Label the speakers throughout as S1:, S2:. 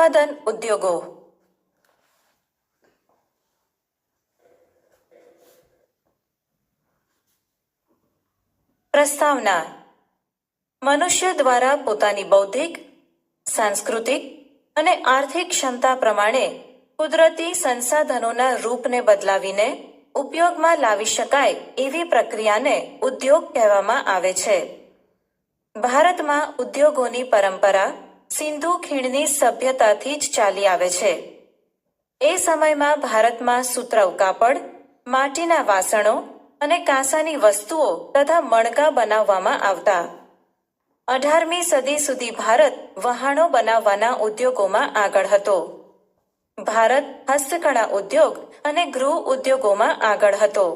S1: ઉત્પાદન ઉદ્યોગો. પ્રસ્તાવના. મનુષ્ય દ્વારા પોતાની બૌદ્ધિક, સાંસ્કૃતિક અને આર્થિક ક્ષમતા પ્રમાણે કુદરતી સંસાધનોના રૂપને બદલાવીને ઉપયોગમાં લાવી શકાય એવી પ્રક્રિયાને ઉદ્યોગ કહેવામાં આવે છે. ભારતમાં ઉદ્યોગોની પરંપરા સિંધુ ખીણની સભ્યતાથી જ ચાલી આવે છે. એ સમયમાં ભારતમાં સુતરાઉ કાપડ, માટીના વાસણો અને કાંસાની વસ્તુઓ તથા મણકા બનાવવામાં આવતા. 18મી સદી સુધી ભારત વહાણો બનાવવાના ઉદ્યોગોમાં આગળ હતો. ભારત હસ્તકળા ઉદ્યોગ અને ગૃહ ઉદ્યોગોમાં આગળ હતો.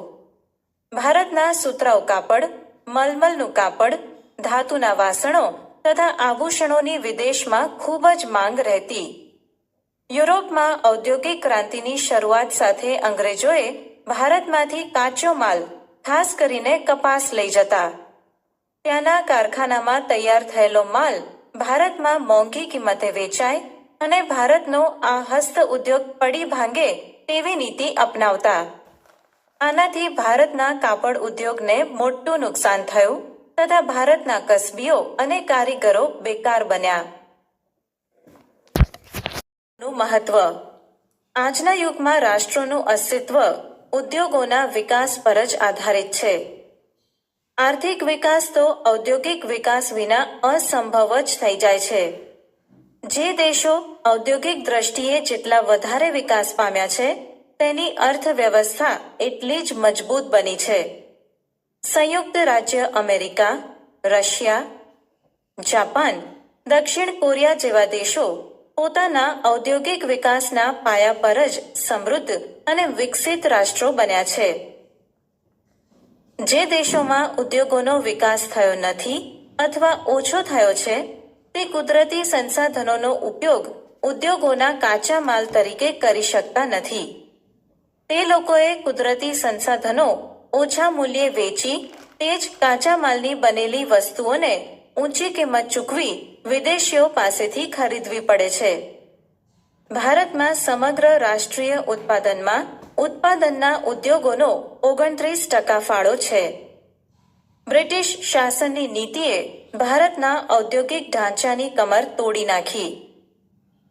S1: ભારતના સુતરાઉ કાપડ, મલમલનું કાપડ, ધાતુના વાસણો તથા આભૂષણોની વિદેશમાં ખૂબ જ માંગ રહેતી. યુરોપમાં ઔદ્યોગિક ક્રાંતિની શરૂઆત સાથે અંગ્રેજોએ ભારતમાંથી કાચો માલ, ખાસ કરીને કપાસ લઈ જતા. ત્યાંના કારખાનામાં તૈયાર થયેલો માલ ભારતમાં મોંઘી કિંમતે વેચાય અને ભારતનો આ હસ્ત ઉદ્યોગ પડી ભાંગે તેવી નીતિ અપનાવતા. આનાથી ભારતના કાપડ ઉદ્યોગને મોટું નુકસાન થયું તથા ભારતના કસબીઓ અને કારીગરો બેકાર બન્યા. મહત્વ. આજના યુગમાં રાષ્ટ્રોનું અસ્તિત્વ ઉદ્યોગોના વિકાસ પર જ આધારિત છે. આર્થિક વિકાસ તો ઔદ્યોગિક વિકાસ વિના અસંભવ જ થઈ જાય છે. જે દેશો ઔદ્યોગિક દ્રષ્ટિએ જેટલા વધારે વિકાસ પામ્યા છે તેની અર્થવ્યવસ્થા એટલી જ મજબૂત બની છે. સંયુક્ત રાજ્ય અમેરિકા, રશિયા, જાપાન, દક્ષિણ કોરિયા જેવા દેશો પોતાના ઔદ્યોગિક વિકાસના પાયા પર જ સમૃદ્ધ અને વિકસિત રાષ્ટ્રો બન્યા છે. જે દેશોમાં ઉદ્યોગોનો વિકાસ થયો નથી અથવા ઓછો થયો છે તે કુદરતી સંસાધનોનો ઉપયોગ ઉદ્યોગોના કાચા માલ તરીકે કરી શકતા નથી. તે લોકોએ કુદરતી સંસાધનો ઓછા મૂલ્યે વેચી તે જ કાચા માલની બનેલી વસ્તુઓને ઊંચી કિંમત ચૂકવી વિદેશીઓ પાસેથી ખરીદવી પડે છે. ભારતમાં સમગ્ર રાષ્ટ્રીય ઉત્પાદનમાં ઉત્પાદનના ઉદ્યોગોનો 29% ફાળો છે. બ્રિટિશ શાસનની નીતિએ ભારતના ઔદ્યોગિક ઢાંચાની કમર તોડી નાખી.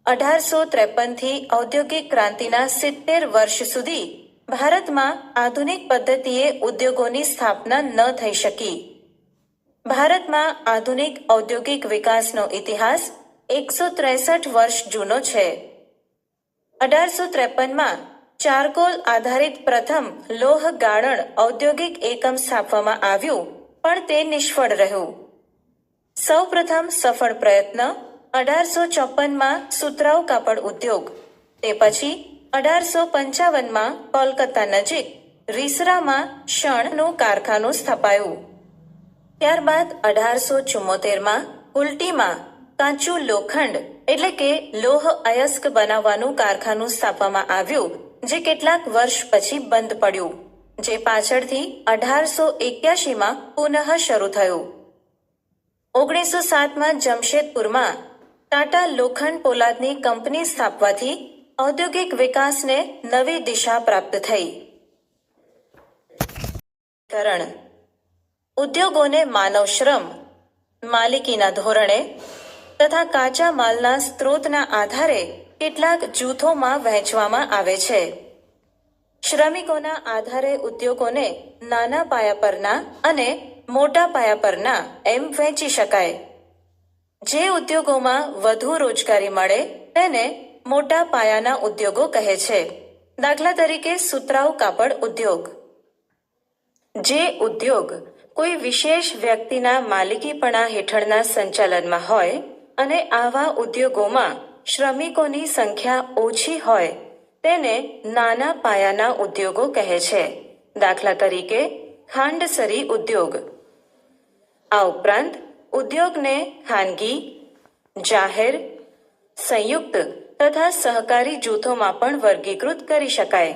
S1: 1853થી ઔદ્યોગિક ક્રાંતિના 70 વર્ષ સુધી ભારતમાં આધુનિક પદ્ધતિએ ઉદ્યોગોની સ્થાપના ન થઈ શકી. ભારતમાં આધુનિક ઔદ્યોગિક વિકાસનો ઇતિહાસ 163 વર્ષ જૂનો છે. 1853માં ચારકોલ આધારિત પ્રથમ લોહ ગાળણ ઔદ્યોગિક એકમ સ્થાપવામાં આવ્યું પણ તે નિષ્ફળ રહ્યું. સૌ પ્રથમ સફળ પ્રયત્ન 1854માં સુતરાઉ કાપડ ઉદ્યોગ, તે પછી 1855માં કોલકાતા નજીક રીસરામાં શણનું કારખાનું સ્થપાયું. ત્યારબાદ 1874માં કુલ્ટીમાં કાચું લોખંડ એટલે કે લોહ અયસ્ક બનાવવાનું કારખાનું સ્થાપવામાં આવ્યું જે કેટલાક વર્ષ પછી બંધ પડ્યું, જે પાછળથી 1881માં પુનઃ શરૂ થયું. 1907માં જમશેદપુરમાં ટાટા લોખંડ પોલાદની કંપની સ્થાપવાથી ઔદ્યોગિક વિકાસને નવી દિશા પ્રાપ્ત થઈ. ઉદ્યોગોને માનવ શ્રમ, માલિકીના ધોરણે તથા કાચા માલના સ્ત્રોતના આધારે કેટલાક જૂથોમાં વહેંચવામાં આવે છે. શ્રમિકોના આધારે ઉદ્યોગોને નાના પાયા પરના અને મોટા પાયા પરના એમ વહેંચી શકાય. જે ઉદ્યોગોમાં વધુ રોજગારી મળે તેને મોટા પાયાના ઉદ્યોગો કહે છે. દાખલા તરીકે સુતરાઉ કાપડ ઉદ્યોગ. જે ઉદ્યોગ કોઈ વિશેષ વ્યક્તિના માલિકીપણા હેઠળના સંચાલનમાં હોય અને આવા ઉદ્યોગોમાં શ્રમિકોની સંખ્યા ઓછી હોય તેને નાના પાયાના ઉદ્યોગો કહે છે. દાખલા તરીકે ખાંડસરી ઉદ્યોગ. આ ઉપરાંત ઉદ્યોગને ખાનગી, જાહેર, સંયુક્ત તથા સહકારી જૂથોમાં પણ વર્ગીકૃત કરી શકાય.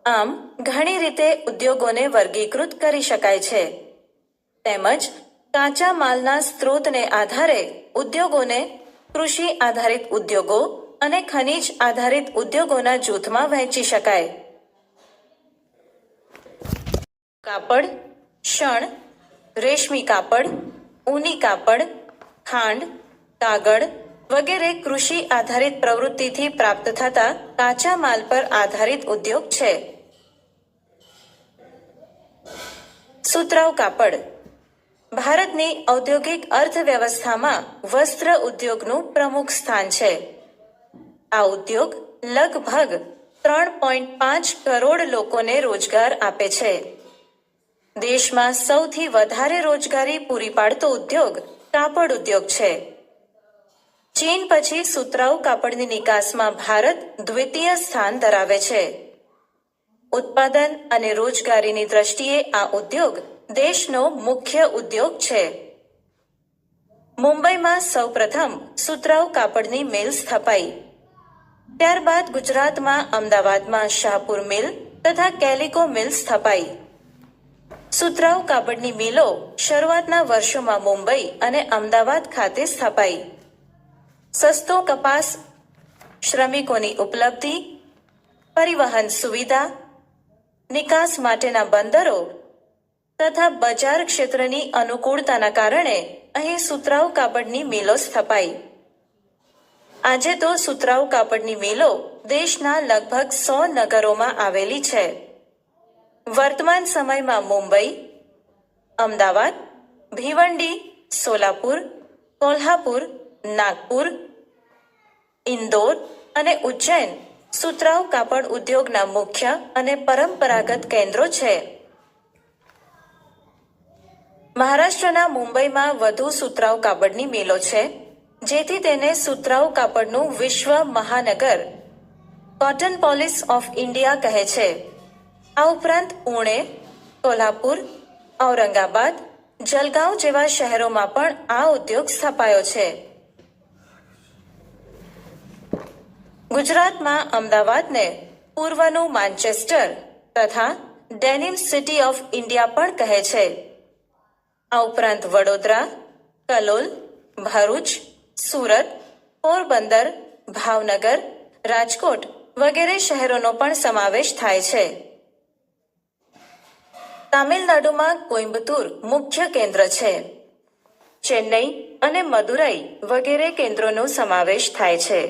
S1: આમ ઘણી રીતે ઉદ્યોગોને વર્ગીકૃત કરી શકાય છે. તેમજ કાચા માલના સ્ત્રોતને આધારે ઉદ્યોગોને કૃષિ આધારિત ઉદ્યોગો અને ખનિજ આધારિત ઉદ્યોગોના જૂથમાં વહેંચી શકાય. કાપડ, શણ, રેશમી કાપડ, ઊની કાપડ, ખાંડ, કાગળ વગેરે કૃષિ આધારિત પ્રવૃત્તિથી પ્રાપ્ત થતા કાચા માલ પર આધારિત ઉદ્યોગ છે. સુતરાઉ કાપડ ભારતની ઔદ્યોગિક અર્થવ્યવસ્થામાં વસ્ત્ર ઉદ્યોગનું પ્રમુખ સ્થાન છે. આ ઉદ્યોગ લગભગ 3.5 કરોડ લોકોને રોજગાર આપે છે. દેશમાં સૌથી વધારે રોજગારી પૂરી પાડતો ઉદ્યોગ કાપડ ઉદ્યોગ છે. ચીન પછી સુતરાઉ કાપડની નિકાસમાં ભારત દ્વિતીય સ્થાન ધરાવે છે. ઉત્પાદન અને રોજગારીની દ્રષ્ટિએ આ ઉદ્યોગ દેશનો મુખ્ય ઉદ્યોગ છે. મુંબઈમાં સૌપ્રથમ સુતરાઉ કાપડની મિલ સ્થપાઈ. ત્યારબાદ ગુજરાતમાં અમદાવાદમાં શાહપુર મિલ તથા કેલિકો મિલ સ્થપાઈ. સુતરાઉ કાપડની મિલો શરૂઆતના વર્ષોમાં મુંબઈ અને અમદાવાદ ખાતે સ્થપાઈ. સસ્તો કપાસ, શ્રમિકોની ઉપલબ્ધિ, પરિવહન સુવિધા, નિકાસ માટેના બંદરો તથા બજાર ક્ષેત્રની અનુકૂળતાના કારણે અહીં સુતરાઉ કાપડની મિલો સ્થપાઈ. આજે તો સુતરાઉ કાપડની મિલો દેશના લગભગ 100 નગરોમાં આવેલી છે. વર્તમાન સમયમાં મુંબઈ, અમદાવાદ, ભિવંડી, સોલાપુર, કોલ્હાપુર, નાગપુર, ઇન્દોર અને ઉજ્જૈન સુતરાઉ કાપડ ઉદ્યોગના મુખ્ય અને પરંપરાગત કેન્દ્રો છે. મહારાષ્ટ્રના મુંબઈમાં વધુ સુતરાઉ કાપડની મિલો છે, જેથી તેને સુતરાઉ કાપડનું વિશ્વ મહાનગર કોટન પોલિસ ઓફ ઇન્ડિયા કહે છે. આ ઉપરાંત પુણે, કોલ્હાપુર, ઔરંગાબાદ, જલગાંવ જેવા શહેરોમાં પણ આ ઉદ્યોગ સ્થપાયો છે. ગુજરાતમાં અમદાવાદને પૂર્વનું માન્ચેસ્ટર તથા ડેનિમ સિટી ઓફ ઇન્ડિયા પણ કહે છે. આ ઉપરાંત વડોદરા, કલોલ, ભરૂચ, સુરત, પોરબંદર, ભાવનગર, રાજકોટ વગેરે શહેરોનો પણ સમાવેશ થાય છે. તામિલનાડુમાં કોઇમ્બતુર મુખ્ય કેન્દ્ર છે. ચેન્નઈ અને મદુરાઈ વગેરે કેન્દ્રોનો સમાવેશ થાય છે.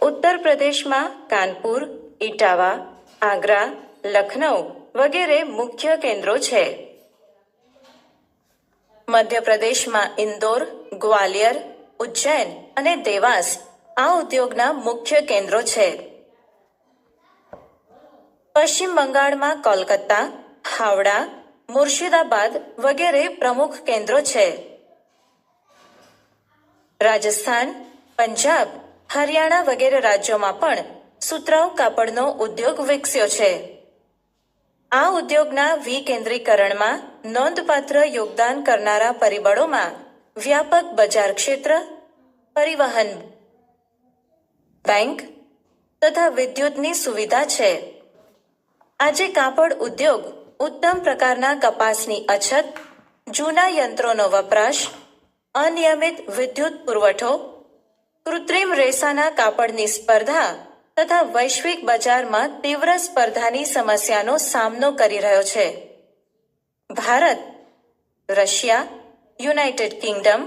S1: ઉત્તર પ્રદેશમાં કાનપુર, ઇટાવા, આગ્રા, લખનઉ વગેરે મુખ્ય કેન્દ્રો છે. મધ્યપ્રદેશમાં ઇન્દોર, ગ્વાલિયર, ઉજ્જૈન અને દેવાસ આ ઉદ્યોગના મુખ્ય કેન્દ્રો છે. પશ્ચિમ બંગાળમાં કોલકાતા, હાવડા, મુર્શિદાબાદ વગેરે પ્રમુખ કેન્દ્રો છે. રાજસ્થાન, પંજાબ, હરિયાણા વગેરે રાજ્યોમાં પણ સુતરાઉ કાપડનો ઉદ્યોગ વિકસ્યો છે. આ ઉદ્યોગના વિકેન્દ્રીકરણમાં નોંધપાત્ર યોગદાન કરનારા પરિબળોમાં વ્યાપક બજાર ક્ષેત્ર, પરિવહન, બેંક તથા વિદ્યુતની સુવિધા છે. આજે કાપડ ઉદ્યોગ ઉત્તમ પ્રકારના કપાસની અછત, જૂના યંત્રોનો વપરાશ, અનિયમિત વિદ્યુત પુરવઠો, કૃત્રિમ રેસાના કાપડની સ્પર્ધા તથા વૈશ્વિક બજારમાં તીવ્ર સ્પર્ધાની સમસ્યાનો સામનો કરી રહ્યો છે. ભારત, રશિયા, યુનાઇટેડ કિંગડમ,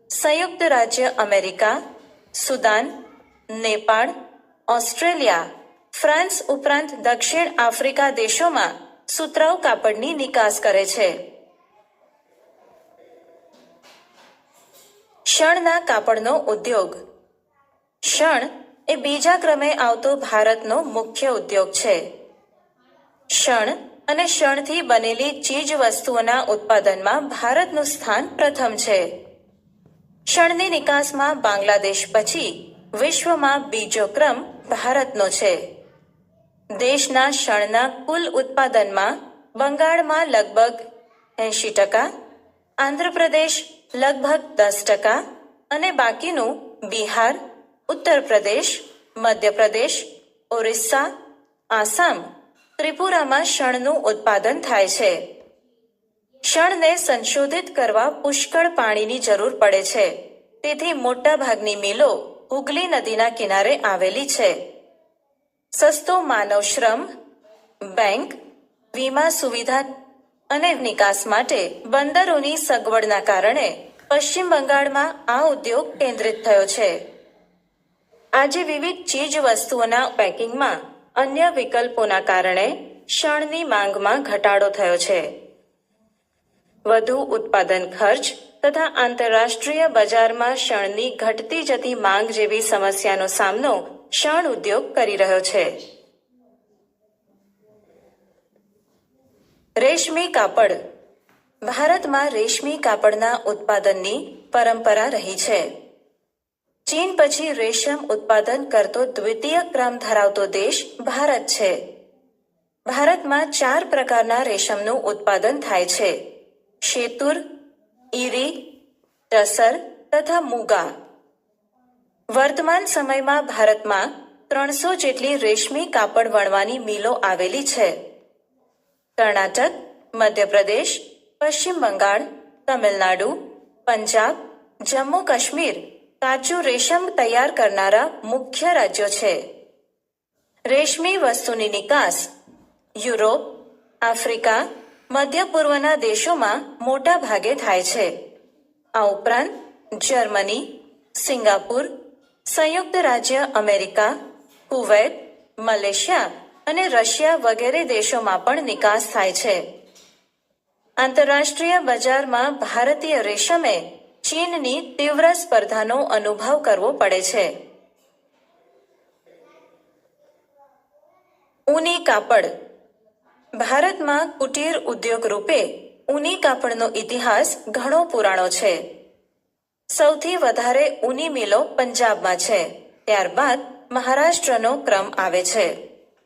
S1: સંયુક્ત રાજ્ય America, Sudan, Nepal, Australia, France ઉપરાંત દક્ષિણ આફ્રિકા દેશોમાં સુતરાઉ કાપડની નિકાસ કરે છે. શણના કાપડનો ઉદ્યોગ. શણ એ બીજા ક્રમે આવતો ભારતનો મુખ્ય ઉદ્યોગ છે. શણ અને શણથી બનેલી ચીજ વસ્તુઓના ઉત્પાદનમાં ભારતનું સ્થાન પ્રથમ છે. શણની નિકાસમાં બાંગ્લાદેશ પછી વિશ્વમાં બીજો ક્રમ ભારતનો છે. દેશના શણના કુલ ઉત્પાદનમાં બંગાળમાં લગભગ 80%, આંધ્રપ્રદેશ લગભગ 10% અને બાકીનું બિહાર, ઉત્તર પ્રદેશ, મધ્યપ્રદેશ, ઓરિસ્સા, આસામ, ત્રિપુરામાં શણનું ઉત્પાદન થાય છે. શણને સંશોધિત કરવા પુષ્કળ પાણીની જરૂર પડે છે, તેથી મોટાભાગની મિલો હુગલી નદીના કિનારે આવેલી છે. સસ્તો માનવ શ્રમ, બેંક, વીમા સુવિધા અને નિકાસ માટે બંદરોની સગવડના કારણે પશ્ચિમ બંગાળમાં આ ઉદ્યોગ કેન્દ્રિત થયો છે. આજે વિવિધ ચીજ વસ્તુઓના પેકિંગમાં અન્ય વિકલ્પોના કારણે શણની માંગમાં ઘટાડો થયો છે. વધુ ઉત્પાદન ખર્ચ તથા આંતરરાષ્ટ્રીય બજારમાં શણની ઘટતી જતી માંગ જેવી સમસ્યાનો સામનો શણ ઉદ્યોગ કરી રહ્યો છે. રેશમી કાપડ. ભારતમાં રેશમી કાપડના ઉત્પાદનની પરંપરા રહી છે. ચીન પછી રેશમ ઉત્પાદન કરતો દ્વિતીય ક્રમ ધરાવતો દેશ ભારત છે. ભારતમાં 4 પ્રકારના રેશમનું ઉત્પાદન થાય છે: શેતુર, ઈરી, ટસર તથા મુગા. વર્તમાન સમયમાં ભારતમાં 300 જેટલી રેશમી કાપડ વણવાની મિલો આવેલી છે. કર્ણાટક, મધ્યપ્રદેશ, પશ્ચિમ બંગાળ, તમિલનાડુ, પંજાબ, જમ્મુ કાશ્મીર કાચું રેશમ તૈયાર કરનારા મુખ્ય રાજ્યો છે. રેશમી વસ્તુની નિકાસ યુરોપ, આફ્રિકા, મધ્ય પૂર્વના દેશોમાં મોટા ભાગે થાય છે. આ ઉપરાંત જર્મની, સિંગાપુર, સંયુક્ત રાજ્ય અમેરિકા, કુવૈત, મલેશિયા અને રશિયા વગેરે દેશોમાં પણ નિકાસ થાય છે. આંતરરાષ્ટ્રીય બજારમાં ભારતીય રેશમે ચીનની તીવ્ર સ્પર્ધાનો અનુભવ કરવો પડે છે. ઊની કાપડ. ભારતમાં કુટીર ઉદ્યોગ રૂપે ઊની કાપડનો ઇતિહાસ ઘણો પુરાણો છે. સૌથી વધારે ઊની મિલો પંજાબમાં છે, ત્યારબાદ મહારાષ્ટ્રનો ક્રમ આવે છે.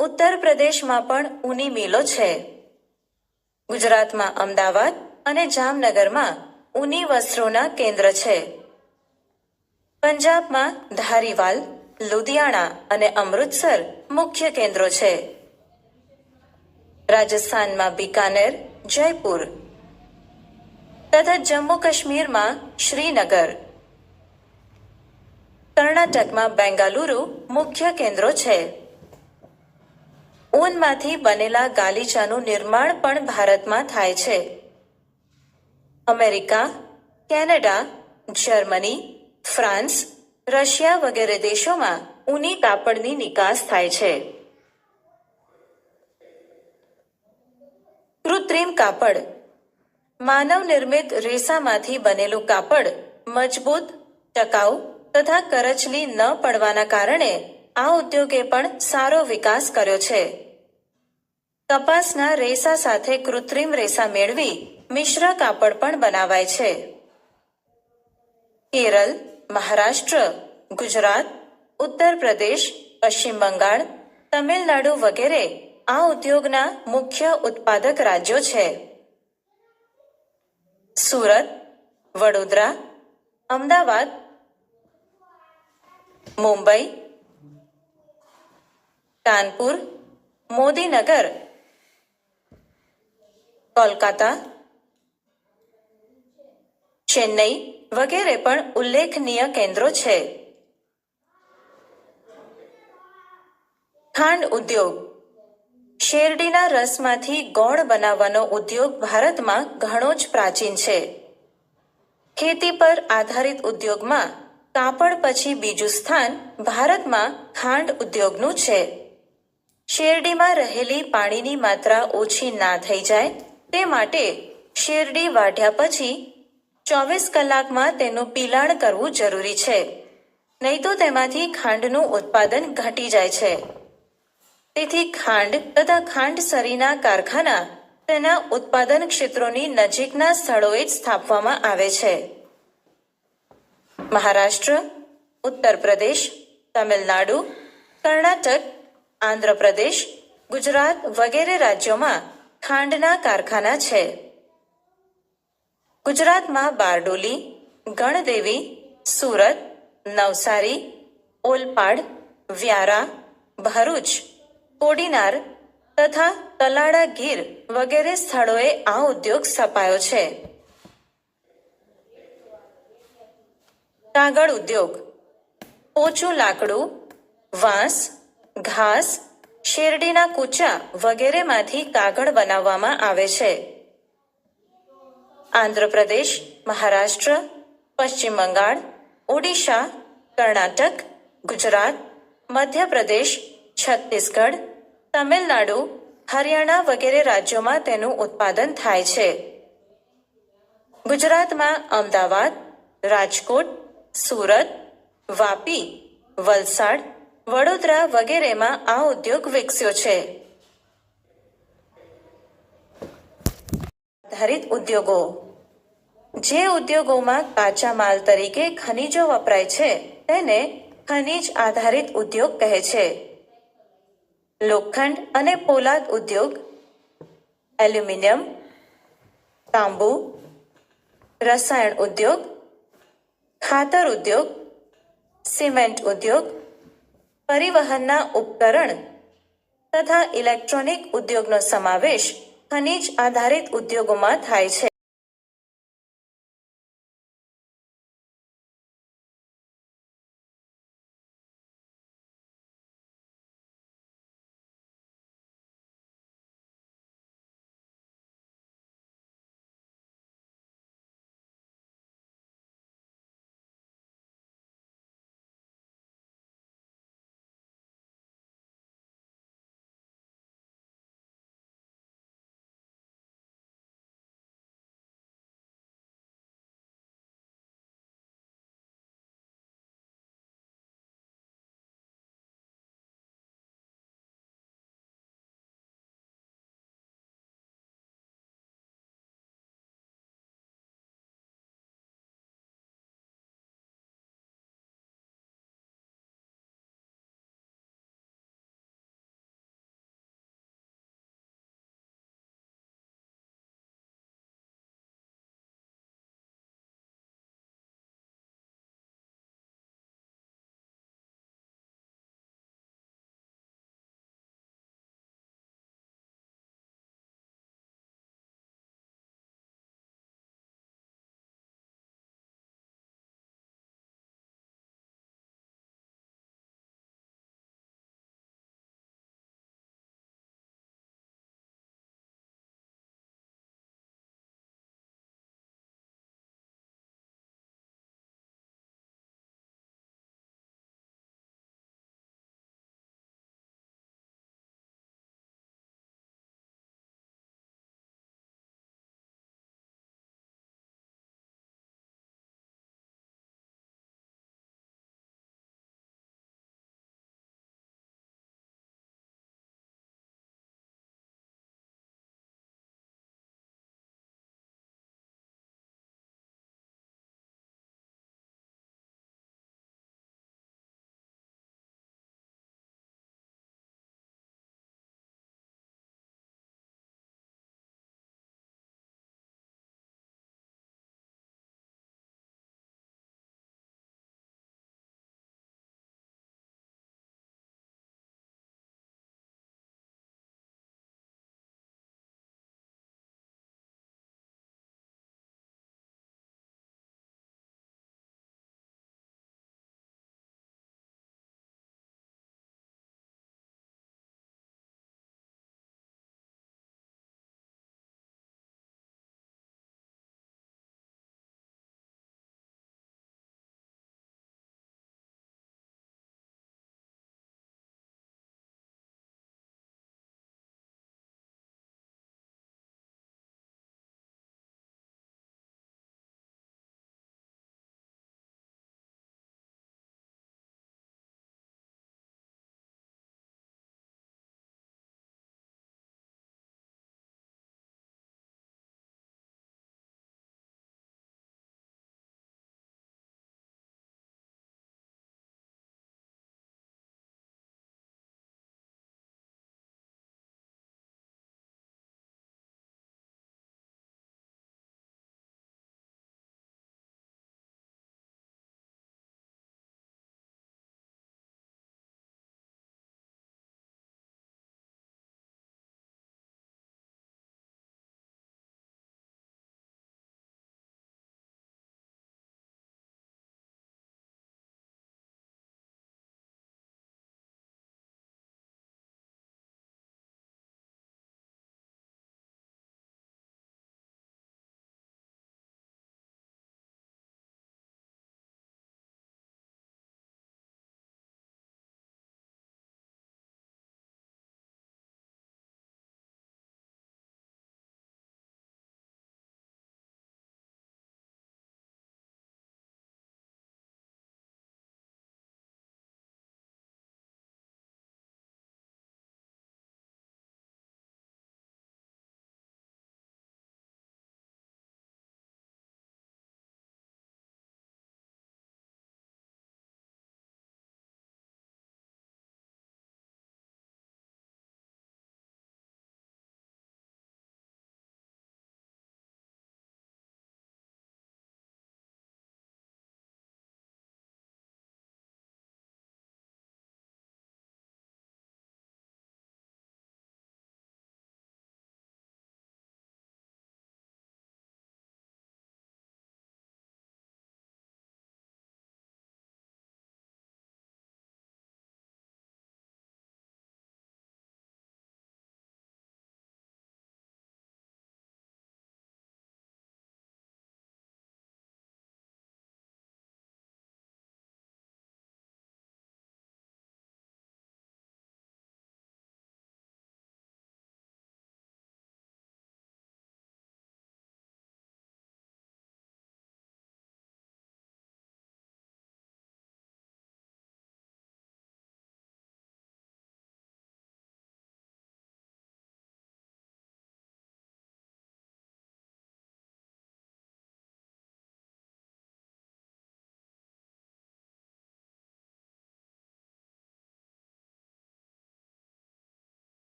S1: ઉત્તર પ્રદેશમાં પણ ઊની મિલો છે. ગુજરાતમાં અમદાવાદ અને જામનગરમાં ઊની વસ્ત્રોના કેન્દ્ર છે. પંજાબમાં ધારીવાલ, લુધિયાણા અને અમૃતસર મુખ્ય કેન્દ્રો છે. રાજસ્થાનમાં બિકાનેર, જયપુર તથા જમ્મુ કાશ્મીરમાં શ્રીનગર. કર્ણાટકમાં બેંગાલુરુ મુખ્ય કેન્દ્રો છે. ઊનમાંથી બનેલા ગાલીચાનું નિર્માણ પણ ભારતમાં થાય છે. America, Canada, Germany, France, Russia વગેરે દેશોમાં ઊની કાપડની નિકાસ થાય છે. કૃત્રિમ કાપડ. માનવ નિર્મિત રેસામાંથી બનેલું કાપડ મજબૂત, ટકાઉ તથા કરચલી ન પડવાના કારણે આ ઉદ્યોગે પણ સારો વિકાસ કર્યો છે. કપાસના રેસા સાથે કૃત્રિમ રેસા મેળવી મિશ્ર કાપડ પણ બનાવાય છે. કેરળ, મહારાષ્ટ્ર, ગુજરાત, ઉત્તર પ્રદેશ, પશ્ચિમ બંગાળ, તમિલનાડુ વગેરે આ ઉદ્યોગના મુખ્ય ઉત્પાદક રાજ્યો છે. સુરત, વડોદરા, અમદાવાદ, મુંબઈ, કાનપુર, મોદીનગર, કોલકાતા, ચેન્નઈ વગેરે પણ ઉલ્લેખનીય કેન્દ્રો છે. ખાંડ ઉદ્યોગ. શેરડીના રસમાંથી ગોળ બનાવવાનો ઉદ્યોગ ભારતમાં ઘણો જ પ્રાચીન છે. ખેતી પર આધારિત ઉદ્યોગમાં કાપડ પછી બીજું સ્થાન ભારતમાં ખાંડ ઉદ્યોગનું છે. શેરડીમાં રહેલી પાણીની માત્રા ઓછી ના થઈ જાય તે માટે શેરડી વાઢ્યા પછી 24 કલાકમાં તેનું પીલાણ કરવું જરૂરી છે, નહીં તો તેમાંથી ખાંડનું ઉત્પાદન ઘટી જાય છે. તેથી ખાંડ તથા ખાંડસરીના કારખાના તેના ઉત્પાદન ક્ષેત્રોની નજીકના સ્થળોએ જ સ્થાપવામાં આવે છે. મહારાષ્ટ્ર, ઉત્તર પ્રદેશ, તમિલનાડુ, કર્ણાટક, આંધ્રપ્રદેશ, ગુજરાત વગેરે રાજ્યોમાં ખાંડના કારખાના છે. ગુજરાતમાં બારડોલી, ગણદેવી, સુરત, નવસારી, ઓલપાડ, વ્યારા, ભરૂચ, કોડીનાર તથા તલાડા ગીર વગેરે સ્થળોએ આ ઉદ્યોગ સ્થપાયો છે. કાગળ ઉદ્યોગ. પોચું લાકડું, વાંસ, ઘાસ, શેરડીના કૂચા વગેરેમાંથી કાગળ બનાવવામાં આવે છે. આંધ્રપ્રદેશ, મહારાષ્ટ્ર, પશ્ચિમ બંગાળ, ઓડિશા, કર્ણાટક, ગુજરાત, મધ્યપ્રદેશ, છત્તીસગઢ, તમિલનાડુ, હરિયાણા વગેરે રાજ્યોમાં તેનું ઉત્પાદન થાય છે. ગુજરાતમાં અમદાવાદ, રાજકોટ, સુરત, વાપી, વલસાડ, વડોદરા વગેરેમાં આ ઉદ્યોગ વિકસ્યો છે. આધારિત ઉદ્યોગો. જે ઉદ્યોગોમાં કાચા માલ તરીકે ખનિજો વપરાય છે તેને ખનિજ આધારિત ઉદ્યોગ કહે છે. લોખંડ અને પોલાદ ઉદ્યોગ, એલ્યુમિનિયમ, તાંબુ, રસાયણ ઉદ્યોગ, ખાતર ઉદ્યોગ, સિમેન્ટ ઉદ્યોગ, પરિવહનના ઉપકરણ તથા ઇલેક્ટ્રોનિક ઉદ્યોગનો સમાવેશ ખનિજ આધારિત ઉદ્યોગોમાં થાય છે.